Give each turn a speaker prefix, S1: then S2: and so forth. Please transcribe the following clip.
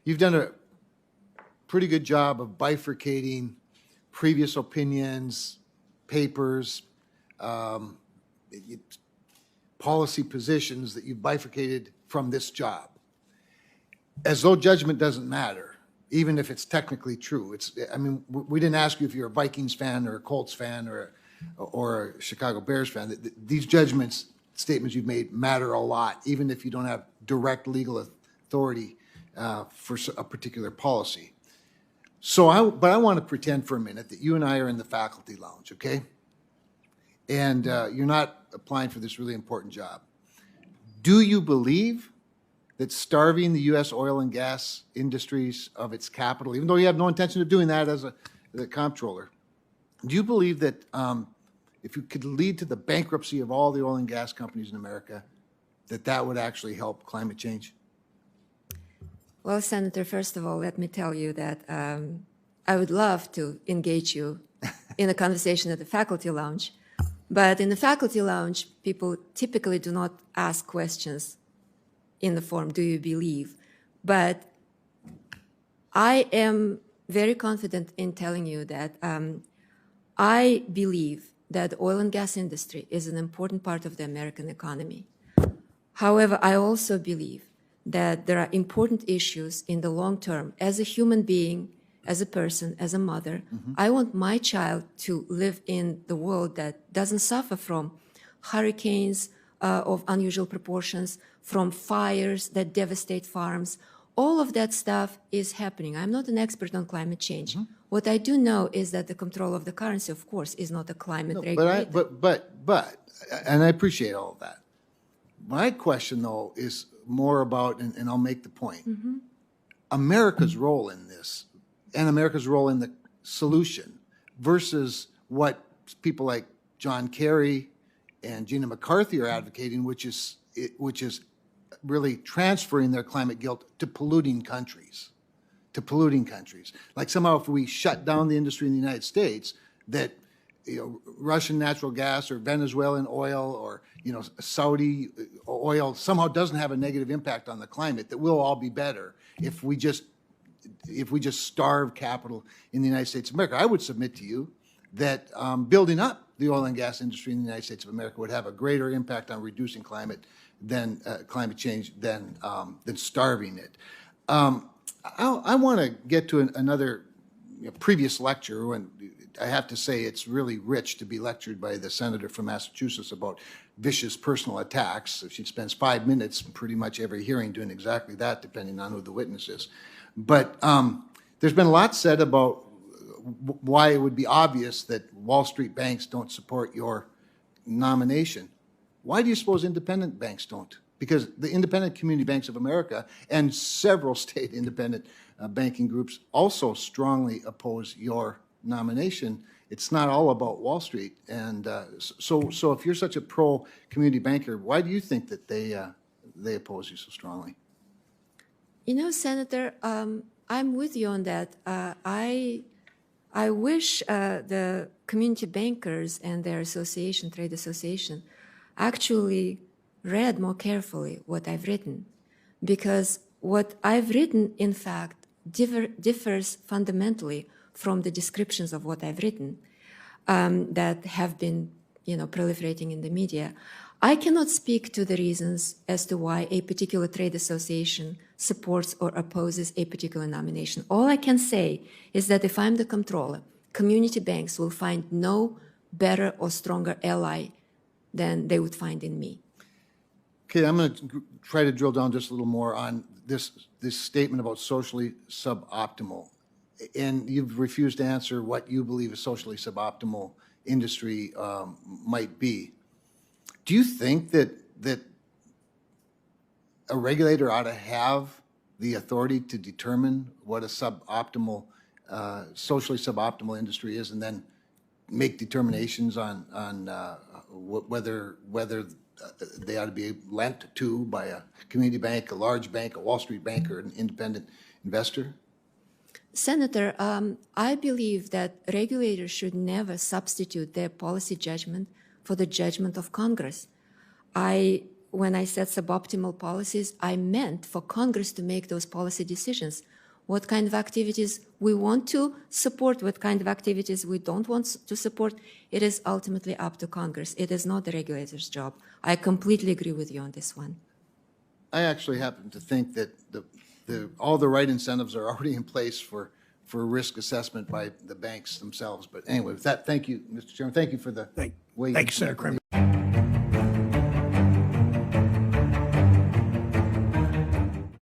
S1: You've done a pretty good job of bifurcating previous opinions, papers, policy positions that you've bifurcated from this job. As though judgment doesn't matter, even if it's technically true. I mean, we didn't ask you if you're a Vikings fan or a Colts fan or a Chicago Bears fan. These judgments, statements you've made matter a lot, even if you don't have direct legal authority for a particular policy. But I want to pretend for a minute that you and I are in the faculty lounge, okay? And you're not applying for this really important job. Do you believe that starving the U.S. oil and gas industries of its capital, even though you have no intention of doing that as a comptroller, do you believe that if you could lead to the bankruptcy of all the oil and gas companies in America, that would actually help climate change?
S2: Well, Senator, first of all, let me tell you that I would love to engage you in a conversation at the faculty lounge. But in the faculty lounge, people typically do not ask questions in the form, do you believe? But I am very confident in telling you that I believe that the oil and gas industry is an important part of the American economy. However, I also believe that there are important issues in the long term. As a human being, as a person, as a mother, I want my child to live in the world that doesn't suffer from hurricanes of unusual proportions, from fires that devastate farms. All of that stuff is happening. I'm not an expert on climate change. What I do know is that the control of the currency, of course, is not a climate regulator.
S1: But, and I appreciate all of that. My question, though, is more about, and I'll make the point, America's role in this and America's role in the solution versus what people like John Kerry and Gina McCarthy are advocating, which is really transferring their climate guilt to polluting countries. Like somehow if we shut down the industry in the United States, that Russian natural gas or Venezuelan oil or Saudi oil somehow doesn't have a negative impact on the climate, that we'll all be better if we just starve capital in the United States of America. I would submit to you that building up the oil and gas industry in the United States of America would have a greater impact on reducing climate change than starving it. I want to get to another previous lecture, and I have to say it's really rich to be lectured by the senator from Massachusetts about vicious personal attacks. She spends 5 minutes pretty much every hearing doing exactly that, depending on who the witness is. But there's been a lot said about why it would be obvious that Wall Street banks don't support your nomination. Why do you suppose independent banks don't? Because the Independent Community Banks of America and several state independent banking groups also strongly oppose your nomination. It's not all about Wall Street. And so if you're such a pro-community banker, why do you think that they oppose you so strongly?
S2: Senator, I'm with you on that. I wish the community bankers and their association, trade association, actually read more carefully what I've written, because what I've written, in fact, differs fundamentally from the descriptions of what I've written that have been, proliferating in the media. I cannot speak to the reasons as to why a particular trade association supports or opposes a particular nomination. All I can say is that if I'm the comptroller, community banks will find no better or stronger ally than they would find in me.
S1: Okay, I'm going to try to drill down just a little more on this statement about socially suboptimal. And you've refused to answer what you believe a socially suboptimal industry might be. Do you think that a regulator ought to have the authority to determine what a suboptimal, socially suboptimal industry is, and then make determinations on whether they ought to be lent to by a community bank, a large bank, a Wall Street bank, or an independent investor?
S2: Senator, I believe that regulators should never substitute their policy judgment for the judgment of Congress. I when I said suboptimal policies, I meant for Congress to make those policy decisions. What kind of activities we want to support, what kind of activities we don't want to support, it is ultimately up to Congress. It is not the regulator's job. I completely agree with you on this one.
S1: I actually happen to think that all the right incentives are already in place for risk assessment by the banks themselves. But anyway, with that, thank you, Mr. Chairman. Thank you for the way.
S3: Thank you, Senator Cramer.